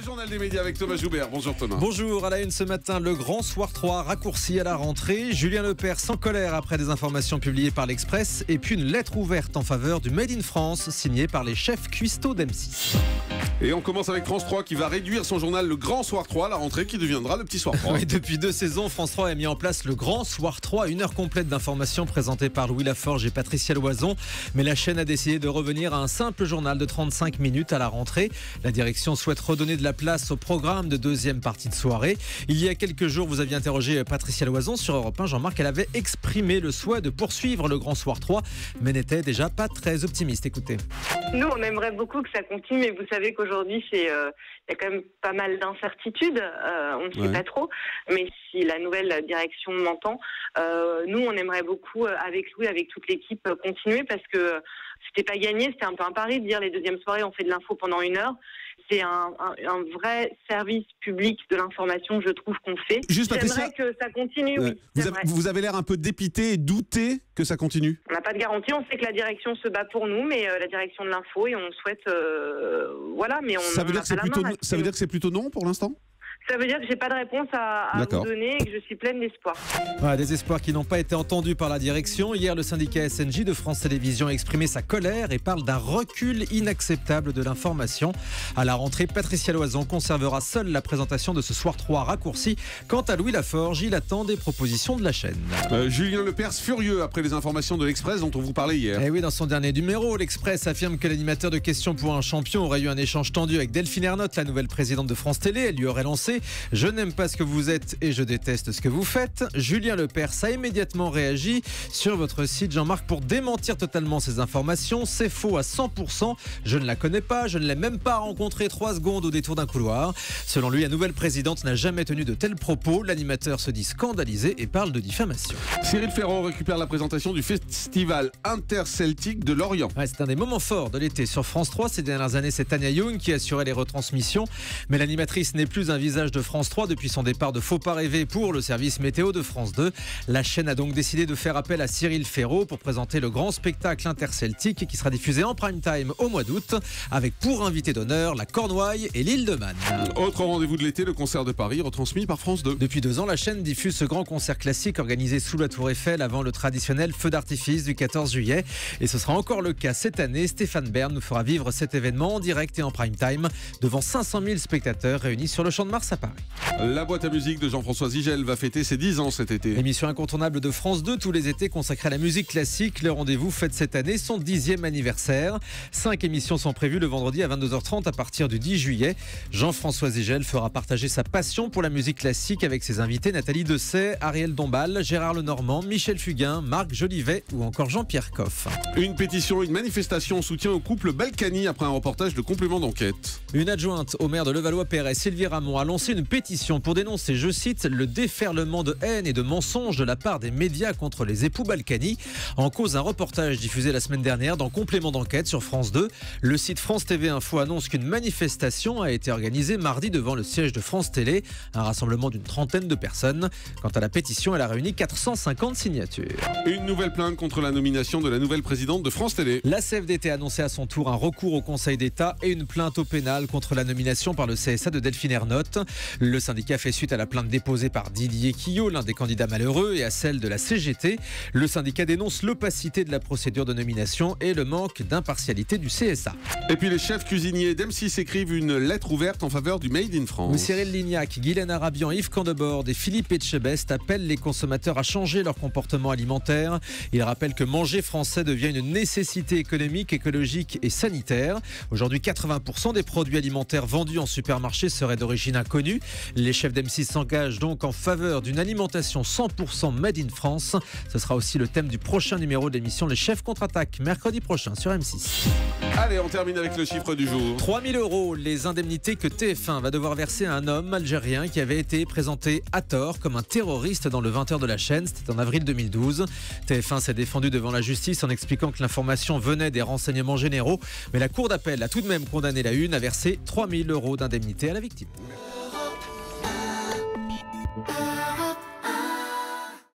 journal des médias avec Thomas Joubert. Bonjour Thomas. Bonjour, à la une ce matin, le grand soir 3 raccourci à la rentrée. Julien Lepers sans colère après des informations publiées par l'Express. Et puis une lettre ouverte en faveur du Made in France signée par les chefs cuistots d'M6. Et on commence avec France 3 qui va réduire son journal Le Grand Soir 3, la rentrée qui deviendra le Petit Soir 3. Oui, depuis 2 saisons, France 3 a mis en place le Grand Soir 3, une heure complète d'informations présentées par Louis Laforge et Patricia Loison. Mais la chaîne a décidé de revenir à un simple journal de 35 minutes à la rentrée. La direction souhaite redonner de la place au programme de deuxième partie de soirée. Il y a quelques jours, vous aviez interrogé Patricia Loison sur Europe 1. Jean-Marc, elle avait exprimé le souhait de poursuivre le Grand Soir 3, mais n'était déjà pas très optimiste. Écoutez. Nous, on aimerait beaucoup que ça continue, mais vous savez qu'aujourd'hui, il y a quand même pas mal d'incertitudes. On ne sait pas trop. Mais si la nouvelle direction m'entend, nous, on aimerait beaucoup, avec Louis, avec toute l'équipe, continuer parce que c'était pas gagné. C'était un peu un pari de dire les deuxièmes soirées, on fait de l'info pendant 1 heure. C'est un vrai service public de l'information, je trouve, qu'on fait. J'aimerais que ça continue, oui. Vous avez l'air un peu dépité et douté que ça continue. On n'a pas de garantie, on sait que la direction se bat pour nous, mais la direction de l'info, et on souhaite... voilà, mais on ça veut dire que c'est plutôt non pour l'instant ? Ça veut dire que j'ai pas de réponse à vous donner et que je suis pleine d'espoir. Des espoirs qui n'ont pas été entendus par la direction. Hier, le syndicat SNJ de France Télévisions a exprimé sa colère et parle d'un recul inacceptable de l'information. À la rentrée, Patricia Loison conservera seule la présentation de ce soir 3 raccourci. Quant à Louis Laforge, il attend des propositions de la chaîne. Julien Lepers furieux après les informations de l'Express dont on vous parlait hier. Et oui, dans son dernier numéro, l'Express affirme que l'animateur de Questions pour un champion aurait eu un échange tendu avec Delphine Ernotte, la nouvelle présidente de France Télé. Elle lui aurait lancé: je n'aime pas ce que vous êtes et je déteste ce que vous faites. Julien Lepers a immédiatement réagi sur votre site, Jean-Marc, pour démentir totalement ces informations. C'est faux à 100%. Je ne la connais pas, je ne l'ai même pas rencontrée 3 secondes au détour d'un couloir. Selon lui, la nouvelle présidente n'a jamais tenu de tels propos. L'animateur se dit scandalisé et parle de diffamation. Cyril Ferraud récupère la présentation du festival interceltique de Lorient. C'est un des moments forts de l'été sur France 3. Ces dernières années, c'est Tania Young qui assurait les retransmissions. Mais l'animatrice n'est plus un visage de France 3 depuis son départ de Faut pas rêver pour le service météo de France 2. La chaîne a donc décidé de faire appel à Cyril Ferraud pour présenter le grand spectacle interceltique qui sera diffusé en prime time au mois d'août avec pour invité d'honneur la Cornouaille et l'île de Man. Autre rendez-vous de l'été, le concert de Paris retransmis par France 2. Depuis 2 ans, la chaîne diffuse ce grand concert classique organisé sous la Tour Eiffel avant le traditionnel feu d'artifice du 14 juillet. Et ce sera encore le cas cette année. Stéphane Bern nous fera vivre cet événement en direct et en prime time devant 500 000 spectateurs réunis sur le Champ de Mars à Paris. La boîte à musique de Jean-François Zigel va fêter ses 10 ans cet été. L'émission incontournable de France 2 tous les étés consacrée à la musique classique. Le rendez-vous fête cette année son 10e anniversaire. 5 émissions sont prévues le vendredi à 22h30 à partir du 10 juillet. Jean-François Zigel fera partager sa passion pour la musique classique avec ses invités Nathalie Dessay, Ariel Dombal, Gérard Lenormand, Michel Fugain, Marc Jolivet ou encore Jean-Pierre Coff. Une pétition, une manifestation en soutien au couple Balkany après un reportage de complément d'enquête. Une adjointe au maire de Levallois-Perret, Sylvie Ramon, a lancé une pétition pour dénoncer, je cite, le déferlement de haine et de mensonges de la part des médias contre les époux Balkany. En cause, un reportage diffusé la semaine dernière dans Complément d'enquête sur France 2. Le site France TV Info annonce qu'une manifestation a été organisée mardi devant le siège de France Télé, un rassemblement d'une 30aine de personnes. Quant à la pétition, elle a réuni 450 signatures. Une nouvelle plainte contre la nomination de la nouvelle présidente de France Télé. La CFDT a annoncé à son tour un recours au Conseil d'État et une plainte au pénal contre la nomination par le CSA de Delphine Ernotte. Le syndicat fait suite à la plainte déposée par Didier Quillot, l'un des candidats malheureux, et à celle de la CGT. Le syndicat dénonce l'opacité de la procédure de nomination et le manque d'impartialité du CSA. Et puis les chefs cuisiniers d'M6 écrivent une lettre ouverte en faveur du Made in France. Cyril Lignac, Guylaine Arabian, Yves Candebord et Philippe Etchebest appellent les consommateurs à changer leur comportement alimentaire. Ils rappellent que manger français devient une nécessité économique, écologique et sanitaire. Aujourd'hui, 80% des produits alimentaires vendus en supermarché seraient d'origine inconnue. Les chefs d'M6 s'engagent donc en faveur d'une alimentation 100% made in France. Ce sera aussi le thème du prochain numéro de l'émission Les Chefs contre-attaquent, mercredi prochain sur M6. Allez, on termine avec le chiffre du jour. 3 000 €, les indemnités que TF1 va devoir verser à un homme algérien qui avait été présenté à tort comme un terroriste dans le 20h de la chaîne. C'était en avril 2012. TF1 s'est défendu devant la justice en expliquant que l'information venait des renseignements généraux. Mais la Cour d'appel a tout de même condamné la Une à verser 3 000 € d'indemnité à la victime.